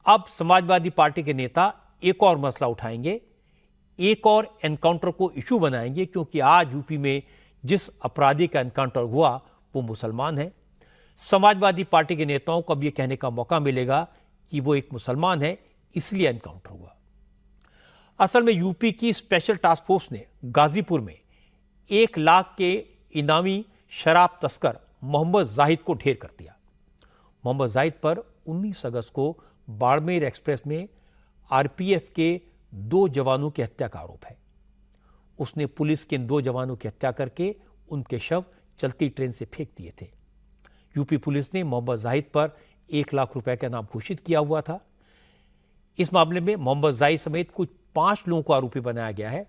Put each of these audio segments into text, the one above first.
अब समाजवादी पार्टी के नेता एक और मसला उठाएंगे, एक और एनकाउंटर को इशू बनाएंगे, क्योंकि आज यूपी में जिस अपराधी का एनकाउंटर हुआ वो मुसलमान है। समाजवादी पार्टी के नेताओं को अब यह कहने का मौका मिलेगा कि वो एक मुसलमान है, इसलिए एनकाउंटर हुआ। असल में यूपी की स्पेशल टास्क फोर्स ने गाजीपुर में 1 लाख के इनामी शराब तस्कर मोहम्मद जाहिद को ढेर कर दिया। मोहम्मद जाहिद पर 19 अगस्त को बाड़मेर एक्सप्रेस में आरपीएफ के 2 जवानों की हत्या का आरोप है। उसने पुलिस के इन 2 जवानों की हत्या करके उनके शव चलती ट्रेन से फेंक दिए थे। यूपी पुलिस ने मोहम्मद जाहिद पर 1 लाख रुपए का इनाम घोषित किया हुआ था। इस मामले में मोहम्मद जाहिद समेत कुछ 5 लोगों को आरोपी बनाया गया है।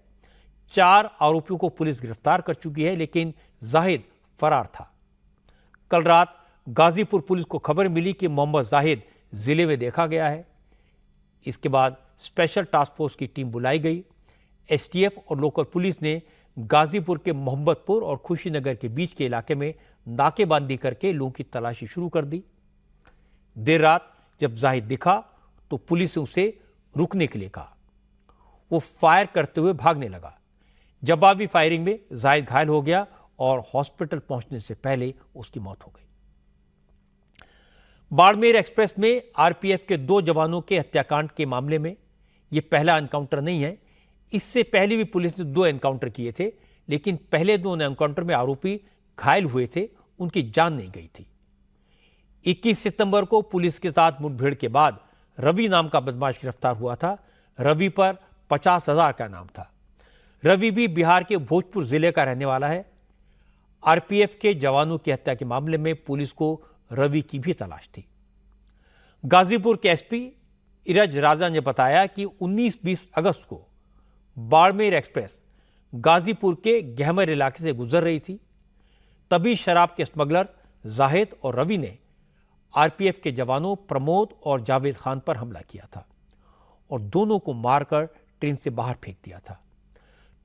4 आरोपियों को पुलिस गिरफ्तार कर चुकी है, लेकिन जाहिद फरार था। कल रात गाजीपुर पुलिस को खबर मिली कि मोहम्मद जाहिद जिले में देखा गया है। इसके बाद स्पेशल टास्क फोर्स की टीम बुलाई गई। एसटीएफ और लोकल पुलिस ने गाजीपुर के मोहम्मदपुर और खुशीनगर के बीच के इलाके में नाकेबंदी करके लोगों की तलाशी शुरू कर दी। देर रात जब जाहिद दिखा तो पुलिस ने उसे रुकने के लिए कहा। वो फायर करते हुए भागने लगा। जवाबी फायरिंग में जाहिद घायल हो गया और हॉस्पिटल पहुंचने से पहले उसकी मौत हो गई। बाड़मेर एक्सप्रेस में आरपीएफ के 2 जवानों के हत्याकांड के मामले में यह पहला एनकाउंटर नहीं है। इससे पहले भी पुलिस ने 2 एनकाउंटर किए थे, लेकिन पहले 2 एनकाउंटर में आरोपी घायल हुए थे, उनकी जान नहीं गई थी। 21 सितंबर को पुलिस के साथ मुठभेड़ के बाद रवि नाम का बदमाश गिरफ्तार हुआ था। रवि पर 50,000 का इनाम था। रवि भी बिहार के भोजपुर जिले का रहने वाला है। आरपीएफ के जवानों की हत्या के मामले में पुलिस को रवि की भी तलाश थी। गाजीपुर के एसपी इरज राजा ने बताया कि 19-20 अगस्त को बाड़मेर एक्सप्रेस गाजीपुर के गहमर इलाके से गुजर रही थी। तभी शराब के स्मगलर जाहिद और रवि ने आरपीएफ के जवानों प्रमोद और जावेद खान पर हमला किया था और दोनों को मारकर ट्रेन से बाहर फेंक दिया था।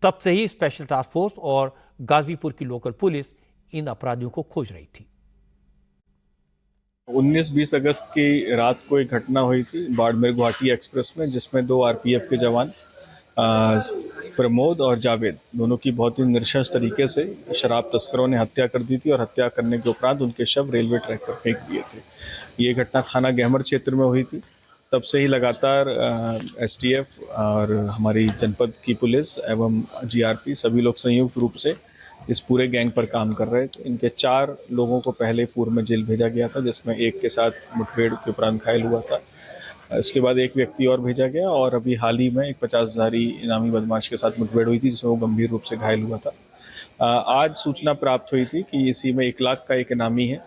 तब से ही स्पेशल टास्क फोर्स और गाजीपुर की लोकल पुलिस इन अपराधियों को खोज रही थी। 19-20 अगस्त की रात को एक घटना हुई थी बाड़मेर गुवाहाटी एक्सप्रेस में, जिसमें 2 आरपीएफ के जवान प्रमोद और जावेद दोनों की बहुत ही नृशंस तरीके से शराब तस्करों ने हत्या कर दी थी और हत्या करने के उपरांत उनके शव रेलवे ट्रैक पर फेंक दिए थे। ये घटना थाना गहमर क्षेत्र में हुई थी। तब से ही लगातार एसटीएफ और हमारी जनपद की पुलिस एवं जीआरपी सभी लोग संयुक्त रूप से इस पूरे गैंग पर काम कर रहे थे। इनके 4 लोगों को पहले पूर्व में जेल भेजा गया था, जिसमें एक के साथ मुठभेड़ के उपरांत घायल हुआ था। इसके बाद एक व्यक्ति और भेजा गया और अभी हाल ही में एक 50,000 इनामी बदमाश के साथ मुठभेड़ हुई थी, जिसमें वो गंभीर रूप से घायल हुआ था। आज सूचना प्राप्त हुई थी कि इसी में 1 लाख का एक इनामी है,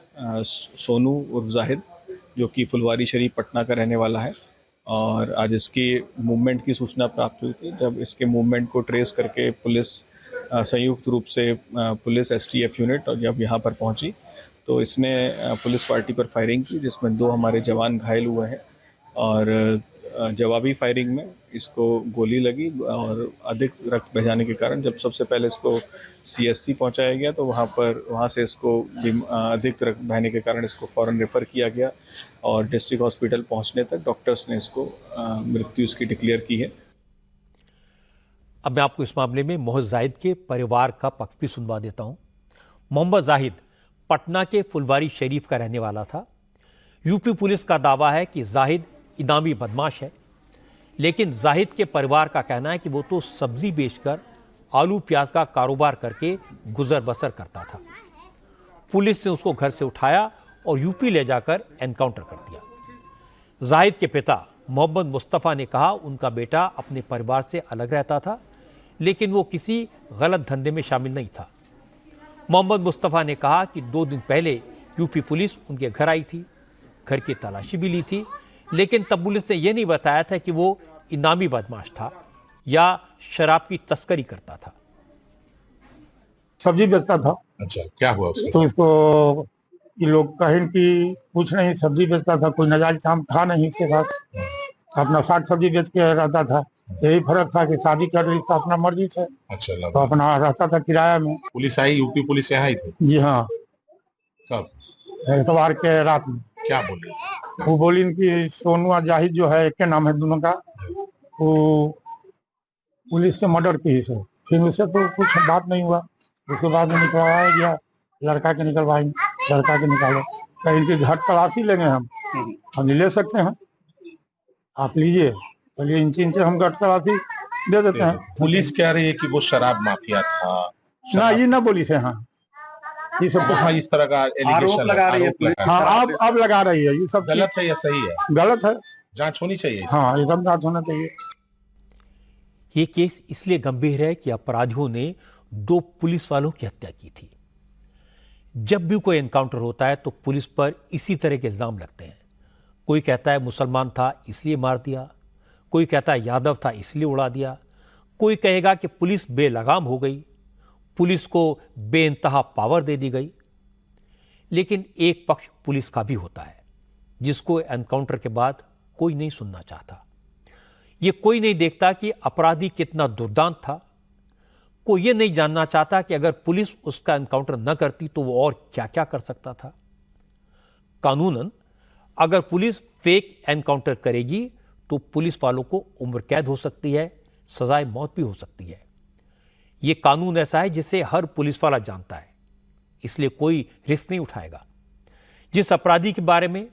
सोनू उर्फ जाहिद, जो कि फुलवारी शरीफ पटना का रहने वाला है। और आज इसकी मूवमेंट की सूचना प्राप्त हुई थी। जब इसके मूवमेंट को ट्रेस करके पुलिस संयुक्त रूप से पुलिस एसटीएफ यूनिट और जब यहाँ पर पहुँची तो इसने पुलिस पार्टी पर फायरिंग की, जिसमें 2 हमारे जवान घायल हुए हैं और जवाबी फायरिंग में इसको गोली लगी और अधिक रक्त बह जाने के कारण जब सबसे पहले इसको सीएससी पहुंचाया गया तो वहाँ से इसको अधिक रक्त बहने के कारण इसको फ़ौरन रेफ़र किया गया और डिस्ट्रिक्ट हॉस्पिटल पहुंचने तक डॉक्टर्स ने इसको मृत्यु इसकी डिक्लेयर की है। अब मैं आपको इस मामले में मोहम्मद जाहिद के परिवार का पक्ष भी सुनवा देता हूं। मोहम्मद जाहिद पटना के फुलवारी शरीफ का रहने वाला था। यूपी पुलिस का दावा है कि जाहिद इनामी बदमाश है, लेकिन जाहिद के परिवार का कहना है कि वो तो सब्जी बेचकर आलू प्याज का कारोबार करके गुजर बसर करता था। पुलिस ने उसको घर से उठाया और यूपी ले जाकर एनकाउंटर कर दिया। जाहिद के पिता मोहम्मद मुस्तफ़ा ने कहा उनका बेटा अपने परिवार से अलग रहता था, लेकिन वो किसी गलत धंधे में शामिल नहीं था। मोहम्मद मुस्तफ़ा ने कहा कि 2 दिन पहले यूपी पुलिस उनके घर आई थी, घर की तलाशी भी ली थी, लेकिन तब पुलिस ने यह नहीं बताया था कि वो इनामी बदमाश था या शराब की तस्करी करता था। सब्जी बेचता था। अच्छा, क्या हुआ उसके तो उसको ये लोग कहें कि कुछ नहीं, सब्जी बेचता था, कोई नाजायज काम था नहीं इसके पास, अपना साग सब्जी बेच के रहता था। यही फर्क था कि शादी कर रही था अपना मर्जी से। अच्छा, तो अपना रहता था किराया में। पुलिस आई, यूपी पुलिस यहाँ आई थी? जी हाँ, कब? इतवार के रात में। क्या बोले? वो बोली कि सोनू और जाहिद जो है, एक के नाम है दोनों का, वो पुलिस के मर्डर केस है। फिर उससे तो कुछ बात नहीं हुआ। उसके बाद में निकलवाया गया, लड़का के निकलवाएंगे, लड़का के निकालो, कहीं इनकी घर तलाशी लेंगे हम ले सकते हैं, आप लीजिए, चलिए इंची इंची हम घर तलाशी दे देते हैं। पुलिस कह रही है कि वो शराब माफिया था। ना ये ना बोली से, हाँ ये सब हाँ, इस तरह का आरोप लगा रही है पुलिस। हाँ अब लगा रही है, ये सब गलत है या सही है? गलत है। जांच होनी चाहिए इसकी। हाँ एकदम जांच होना चाहिए। ये केस इसलिए गंभीर है कि अपराधियों ने 2 पुलिस वालों की हत्या की थी। जब भी कोई एनकाउंटर होता है तो पुलिस पर इसी तरह के इल्जाम लगते हैं। कोई कहता है मुसलमान था इसलिए मार दिया, कोई कहता है यादव था इसलिए उड़ा दिया, कोई कहेगा कि पुलिस बेलगाम हो गई, पुलिस को बेइंतहा पावर दे दी गई। लेकिन एक पक्ष पुलिस का भी होता है जिसको एनकाउंटर के बाद कोई नहीं सुनना चाहता। ये कोई नहीं देखता कि अपराधी कितना दुर्दांत था, कोई ये नहीं जानना चाहता कि अगर पुलिस उसका एनकाउंटर न करती तो वो और क्या क्या कर सकता था। कानूनन अगर पुलिस फेक एनकाउंटर करेगी तो पुलिस वालों को उम्र कैद हो सकती है, सजाए मौत भी हो सकती है। यह कानून ऐसा है जिसे हर पुलिस वाला जानता है, इसलिए कोई रिस्क नहीं उठाएगा। जिस अपराधी के बारे में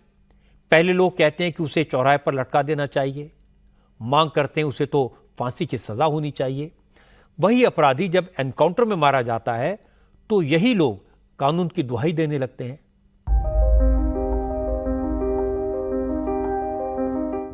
पहले लोग कहते हैं कि उसे चौराहे पर लटका देना चाहिए, मांग करते हैं उसे तो फांसी की सजा होनी चाहिए, वही अपराधी जब एनकाउंटर में मारा जाता है तो यही लोग कानून की दुहाई देने लगते हैं।